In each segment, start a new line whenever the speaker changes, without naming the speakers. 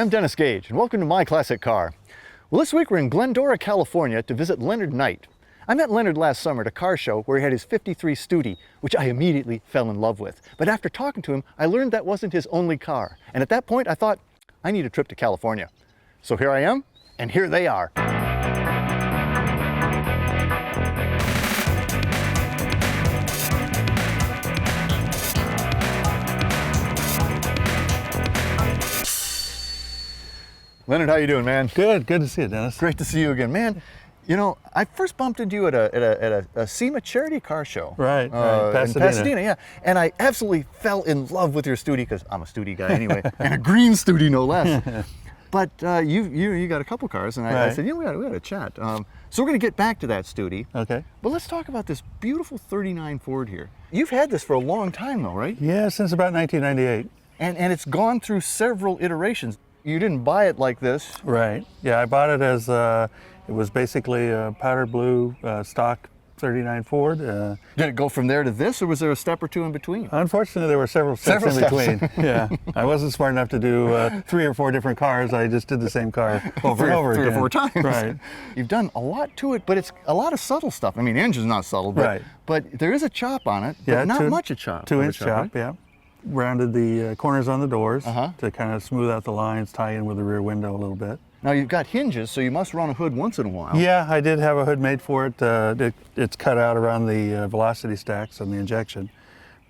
I'm Dennis Gage, and welcome to My Classic Car. Well, this week we're in Glendora, California to visit Leonard Knight. I met Leonard last summer at a car show where he had his '53 Studi, which I immediately fell in love with. But after talking to him, I learned that wasn't his only car. And at that point, I thought, I need a trip to California. So here I am, and here they are. Leonard, how you doing, man?
Good to see you, Dennis.
Great to see you again, man. You know, I first bumped into you at a SEMA charity car show.
Right,
in Pasadena, yeah. And I absolutely fell in love with your Studi, because I'm a Studi guy anyway, and a green Studi no less. But you got a couple cars, and I said, you know, we had a chat. So we're going to get back to that Studi.
Okay.
But let's talk about this beautiful '39 Ford here. You've had this for a long time, though, right?
Yeah, since about 1998.
And it's gone through several iterations. You didn't buy it like this.
Right. Yeah, I bought it as it was basically a powder blue stock '39 Ford.
Did it go from there to this, or was there a step or two in between?
Unfortunately, there were several steps in between. Yeah, I wasn't smart enough to do 3 or 4 different cars. I just did the same car over and over again.
3 or 4 times.
Right.
You've done a lot to it, but it's a lot of subtle stuff. I mean, the engine's not subtle, but there is a chop on it, but not much a chop.
2-inch chop, right? Yeah. Rounded the corners on the doors to kind of smooth out the lines, tie in with the rear window a little bit.
Now you've got hinges, so you must run a hood once in a while.
Yeah, I did have a hood made for it. It's cut out around the velocity stacks and the injection.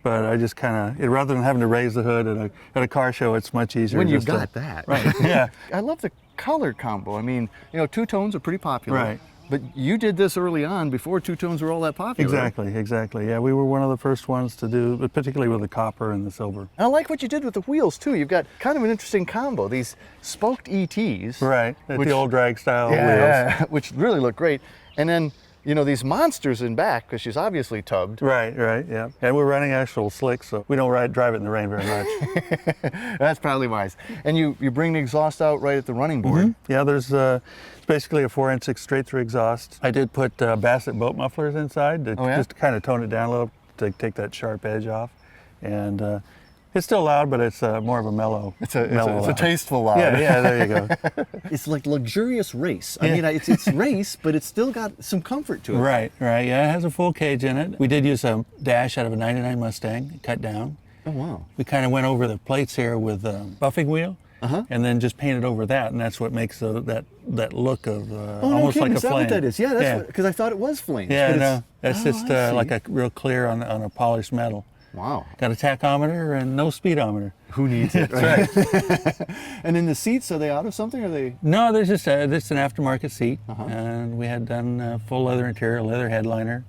But I just kind of, rather than having to raise the hood at a car show, it's much easier.
When you've got that.
Right, yeah.
I love the color combo. I mean, you know, two-tones are pretty popular.
Right.
But you did this early on, before two-tones were all that popular.
Exactly. Yeah, we were one of the first ones to do, but particularly with the copper and the silver.
And I like what you did with the wheels, too. You've got kind of an interesting combo. These spoked ETs.
Right, the old drag style wheels.
Which really look great. And then, you know, these monsters in back, because she's obviously tubbed.
Right, yeah. And we're running actual slicks, so we don't drive it in the rain very much.
That's probably wise. And you bring the exhaust out right at the running board.
Yeah, there's it's basically a 4-inch straight-through exhaust. I did put Bassett boat mufflers inside just to kind of tone it down a little, to take that sharp edge off. And it's still loud, but it's more of a mellow.
It's a tasteful loud.
Yeah, there you go.
It's like luxurious race. I mean, it's race, but it's still got some comfort to it.
Right. Yeah, it has a full cage in it. We did use a dash out of a '99 Mustang, cut down.
Oh, wow.
We kind of went over the plates here with a buffing wheel. And then just painted over that, and that's what makes that look of almost like a flame. Is that what
that is? Yeah, that's because I thought it was flames.
Yeah, no, that's just like a real clear on a polished metal.
Wow.
Got a tachometer and no speedometer.
Who needs it?
That's
right. And in the seats, are they out of something? Or are they?
No, there's just an aftermarket seat, and we had done full leather interior, leather headliner.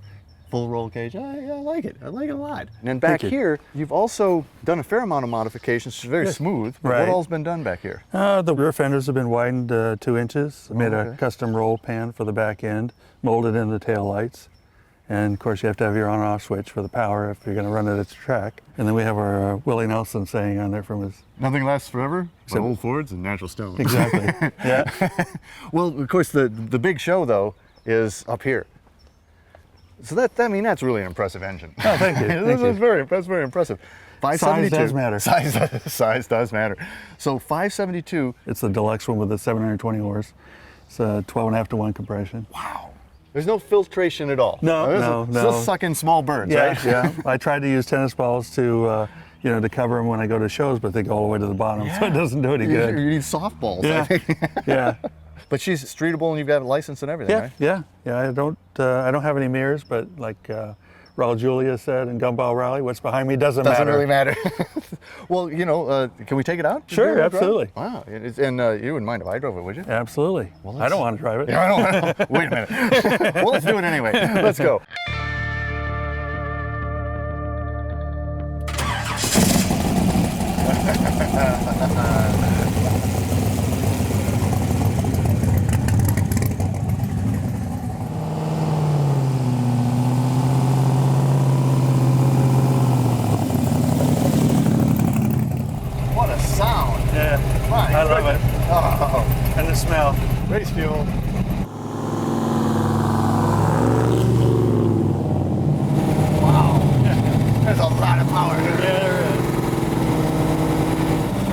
Full roll cage. I like it. I like it a lot. And then back here, you've also done a fair amount of modifications. It's very smooth. But what all's been done back here?
The rear fenders have been widened 2 inches. I made a custom roll pan for the back end, molded in the tail lights. And of course, you have to have your on and off switch for the power if you're going to run it at the track. And then we have our Willie Nelson saying on there from his...
Nothing lasts forever, except old Fords and natural stone.
Exactly. Yeah.
Well, of course, the big show though is up here. So that's really an impressive engine.
Oh, thank you.
That's very impressive. 572.
Size does matter.
Size does matter. So 572.
It's the deluxe one with the 720 horse. It's a 12.5 to 1 compression.
Wow. There's no filtration at all.
No.
Still sucking small birds, right?
Yeah. I tried to use tennis balls to cover them when I go to shows, but they go all the way to the bottom, so it doesn't do any good.
You need softballs.
Yeah.
I think.
Yeah.
But she's streetable, and you've got a license and everything, right?
Yeah. I don't have any mirrors, but like Raul Julia said in Gumball Rally, what's behind me doesn't matter.
Doesn't really matter. Well, you know, can we take it out?
Sure, absolutely.
Wow. And you wouldn't mind if I drove it, would you?
Absolutely. Well, I don't want to drive it.
Yeah, I don't. Wait a minute. Well, let's do it anyway. Let's go. What a sound.
Yeah, I love it.
Oh.
And the smell.
Race fuel. Wow. There's a lot of power here.
Yeah, there is.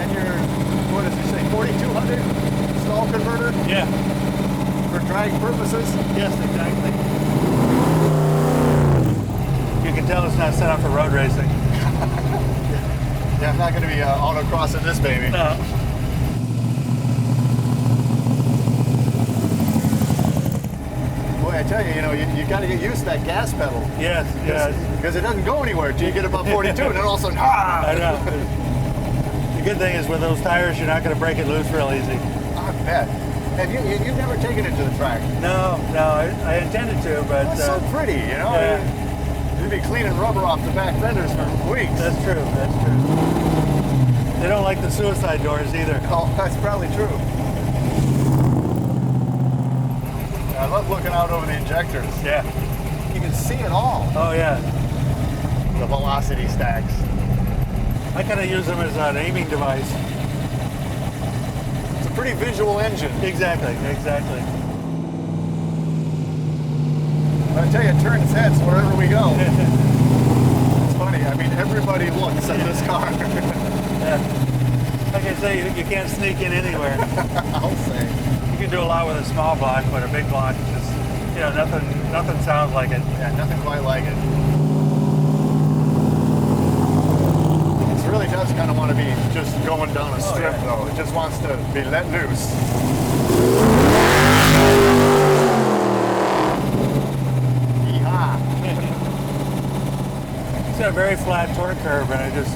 And you're, what does it say, 4,200
Yes, exactly. You can tell it's not set up for road racing.
Yeah, I'm not going to be autocrossing this baby.
No.
Boy, I tell you, you got to get used to that gas pedal.
Yes, yes.
Because it doesn't go anywhere until you get above 42, and then all of a sudden,
I know. The good thing is with those tires, you're not going to break it loose real easy.
I bet. You've never taken it to the track?
No, I intended to, but...
That's so pretty,
Yeah.
You'd be cleaning rubber off the back fenders for weeks.
That's true, that's true. They don't like the suicide doors either.
Oh, that's probably true. I love looking out over the injectors.
Yeah.
You can see it all.
Oh, yeah.
The velocity stacks.
I kind of use them as an aiming device.
It's a pretty visual engine.
Exactly, exactly.
I tell you, it turns heads wherever we go. It's funny. I mean, everybody looks at this car.
Yeah. Like I say, you can't sneak in anywhere.
I'll say.
You can do a lot with a small block, but a big block is just, nothing sounds like it.
Yeah, nothing quite like it. It really does kind of want to be just going down a strip, though. It just wants to be let loose.
It's got a very flat torque curve, and it just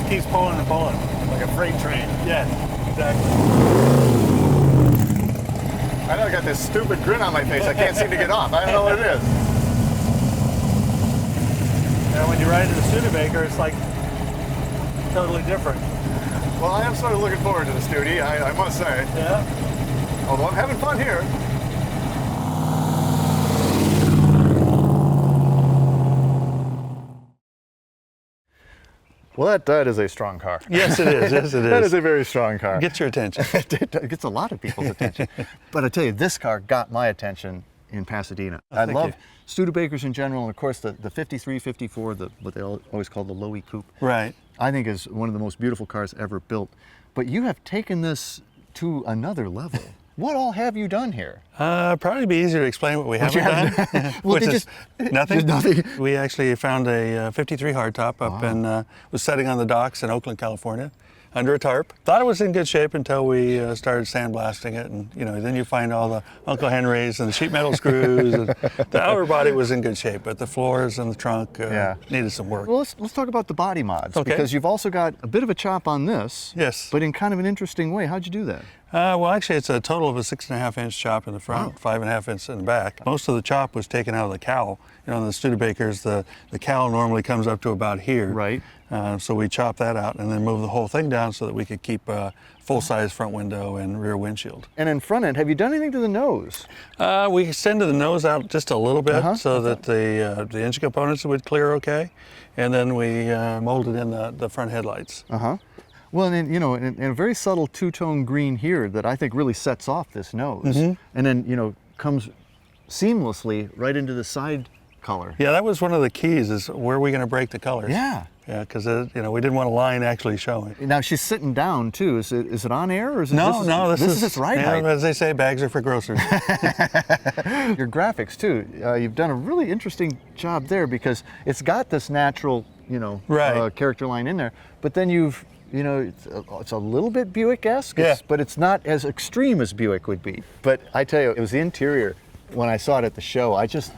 keeps pulling and pulling.
Like a freight train.
Yes, exactly.
I know I got this stupid grin on my face. I can't seem to get off. I don't know what it is.
And when you ride in the Studebaker, it's like totally different.
Well, I am sort of looking forward to the Studi, I must say.
Yeah.
Although I'm having fun here. Well, that is a strong car.
Yes, it is. Yes, it is.
That is a very strong car.
Gets your attention.
It gets a lot of people's attention. But I tell you, this car got my attention in Pasadena. I love Studebakers in general, and of course the 53, 54, what they always call the Lowy Coupe.
Right.
I think is one of the most beautiful cars ever built. But you have taken this to another level. What all have you done here?
Probably be easier to explain what we haven't done.
Well,
which is nothing.
Just nothing.
We actually found a 53 hardtop up and was setting on the docks in Oakland, California, under a tarp. Thought it was in good shape until we started sandblasting it, and then you find all the Uncle Henrys and the sheet metal screws. And the outer body was in good shape, but the floors and the trunk needed some work.
Well, let's talk about the body mods,
Okay.
because you've also got a bit of a chop on this.
Yes.
But in kind of an interesting way. How'd you do that?
Well, actually, it's a total of a 6.5-inch chop in the front, 5.5 inch in the back. Most of the chop was taken out of the cowl. In the Studebakers, the cowl normally comes up to about here.
Right.
So we chopped that out and then moved the whole thing down so that we could keep a full-size front window and rear windshield.
And in front end, have you done anything to the nose?
We extended the nose out just a little bit so that the engine components would clear okay. And then we molded in the front headlights.
Well, and then, in a very subtle two-tone green here that I think really sets off this nose. And then, comes seamlessly right into the side color.
Yeah, that was one of the keys, is where are we going to break the colors?
Yeah.
Yeah, because we didn't want a line actually showing.
Now she's sitting down too. Is it on air or is it?
No,
this is its ride height.
As they say, bags are for grocers.
Your graphics too. You've done a really interesting job there because it's got this natural, character line in there. But then you've, it's a little bit Buick-esque, but it's not as extreme as Buick would be. But I tell you, it was the interior. When I saw it at the show, I just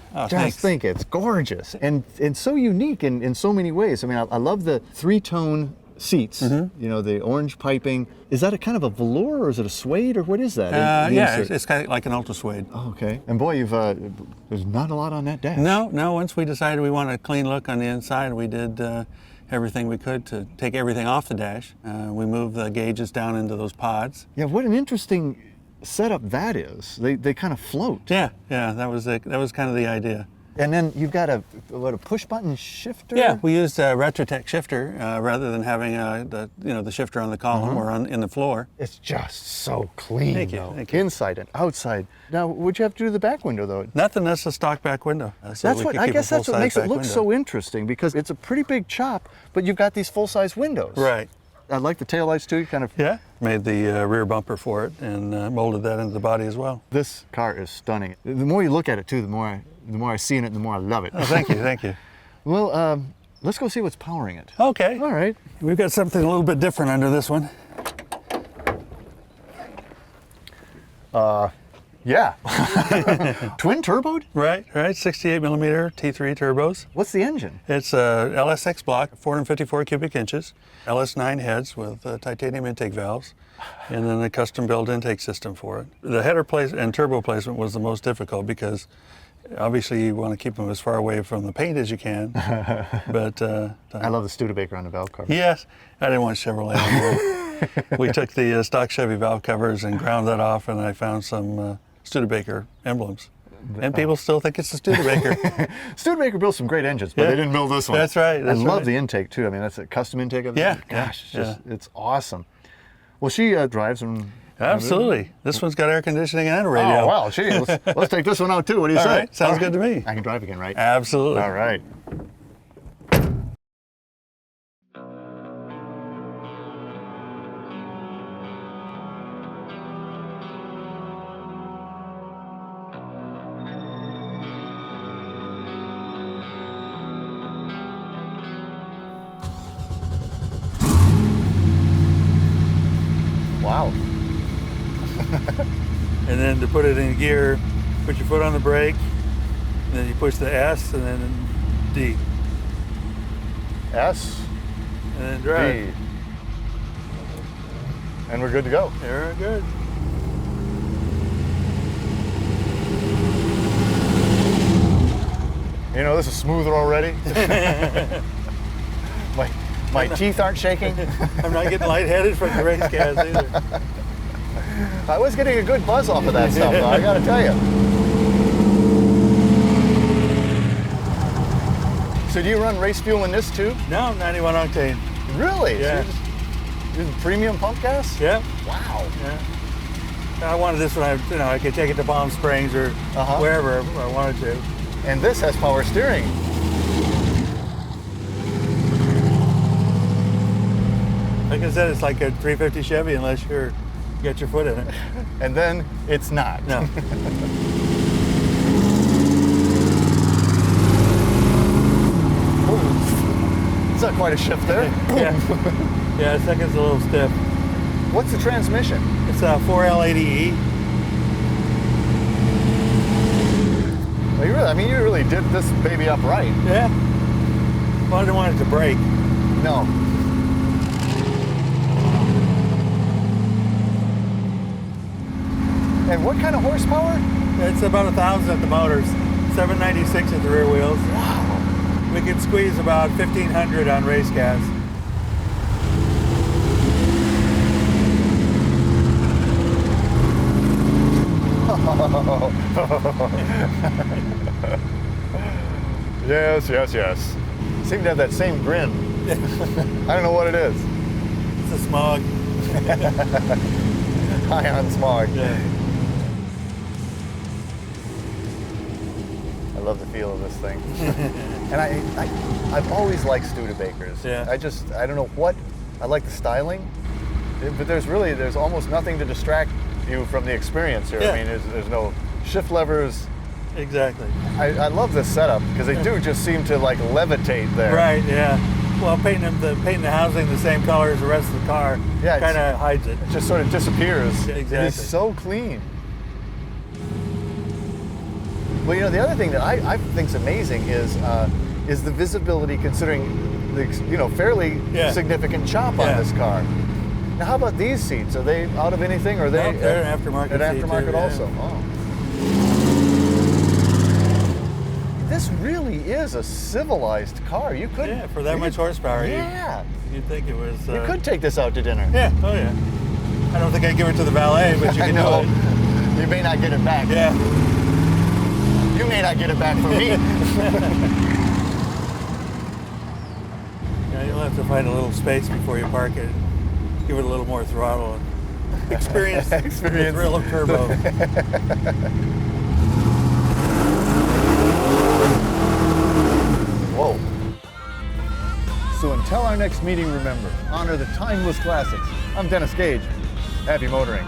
think it's gorgeous and so unique in so many ways. I mean, I love the three-tone seats, the orange piping. Is that a kind of a velour or is it a suede or what is that?
It's kind of like an ultra suede.
Oh, okay. And boy, there's not a lot on that dash.
No, once we decided we wanted a clean look on the inside, we did everything we could to take everything off the dash. We moved the gauges down into those pods.
Yeah, what an interesting setup that is. They kind of float.
Yeah, that was kind of the idea.
And then you've got a push button shifter.
Yeah, we used a Retrotec shifter rather than having the shifter on the column or in the floor.
It's just so clean.
Thank you.
Inside and outside. Now, what'd you have to do to the back window though?
Nothing. That's a stock back window.
I guess that's what makes it look so interesting, because it's a pretty big chop, but you've got these full-size windows.
Right.
I like the taillights too, kind of.
Yeah. Made the rear bumper for it and molded that into the body as well.
This car is stunning. The more you look at it too, the more I see in it, the more I love it.
Oh, thank you, thank you.
Well, let's go see what's powering it.
Okay.
All right.
We've got something a little bit different under this one.
Yeah. Twin turboed?
Right, 68 millimeter T3 turbos.
What's the engine?
It's a LSX block, 454 cubic inches, LS9 heads with titanium intake valves, and then a custom built intake system for it. The header and turbo placement was the most difficult because obviously you want to keep them as far away from the paint as you can. But
I love the Studebaker on the valve cover.
yes, I didn't want Chevrolet on there. We took the stock Chevy valve covers and ground that off, and I found some Studebaker emblems. And people still think it's a Studebaker.
Studebaker built some great engines, but
Yeah.
they didn't build this one.
That's right.
I love the intake too. I mean, that's a custom intake of it.
Yeah,
Gosh, it's,
yeah.
it's awesome. Well, she drives and.
Absolutely. This one's got air conditioning and a radio.
Oh, wow. Gee, let's take this one out too. What do you
All
say?
right, sounds good to me.
I can drive again, right?
Absolutely.
All right. Wow.
And then to put it in gear, put your foot on the brake, and then you push the S and then D,
S,
and then drive.
D. And we're good to go.
Very good.
You know, this is smoother already. My teeth aren't shaking.
I'm not getting lightheaded from the race gas either.
I was getting a good buzz off of that stuff, though, I gotta tell you. So do you run race fuel in this too?
No, 91 octane.
Really?
Yeah.
So you're using premium pump gas?
Yep.
Wow.
Yeah. I wanted this one. I could take it to Palm Springs or wherever I wanted to.
And this has power steering.
Like I said, it's like a 350 Chevy unless you get your foot in it.
And then it's not.
No.
Is that quite a shift there?
Yeah. Yeah, the second's a little stiff.
What's the transmission?
It's a 4L80E.
Well, you really did this baby up right.
Yeah. Well, I didn't want it to break.
No. And what kind of horsepower?
It's about 1,000 at the motors, 796 at the rear wheels.
Wow.
We can squeeze about 1,500 on race gas.
Yes, yes, yes. Seem to have that same grin. I don't know what it is.
It's a smog.
High on smog.
Yeah.
I love the feel of this thing. And I've always liked Studebakers.
Yeah.
I don't know what, I like the styling, but there's almost nothing to distract you from the experience here.
Yeah.
I mean, there's no shift levers.
Exactly.
I love this setup because they do just seem to like levitate there.
Right, yeah. Well, painting the housing the same color as the rest of the car
Yeah,
kind of hides it.
It just sort of disappears.
Yeah,
It
exactly.
is so clean. Well, you know, the other thing that I think is amazing is the visibility, considering the fairly
Yeah.
significant chop
Yeah.
on this car. Now, how about these seats? Are they out of anything, or are they?
Nope, they're an aftermarket
An
seat,
aftermarket
too, yeah.
also. Oh. This really is a civilized car. You could.
Yeah, for that much horsepower.
Yeah.
You'd think it was.
You could take this out to dinner.
Yeah, oh yeah. I don't think I'd give it to the valet, but you
I
can
know.
do it.
You may not get it back.
Yeah.
You may not get it back from me.
Yeah, you'll have to find a little space before you park it. Give it a little more throttle and experience the thrill of turbo.
Whoa. So until our next meeting, remember, honor the timeless classics. I'm Dennis Gage. Happy motoring.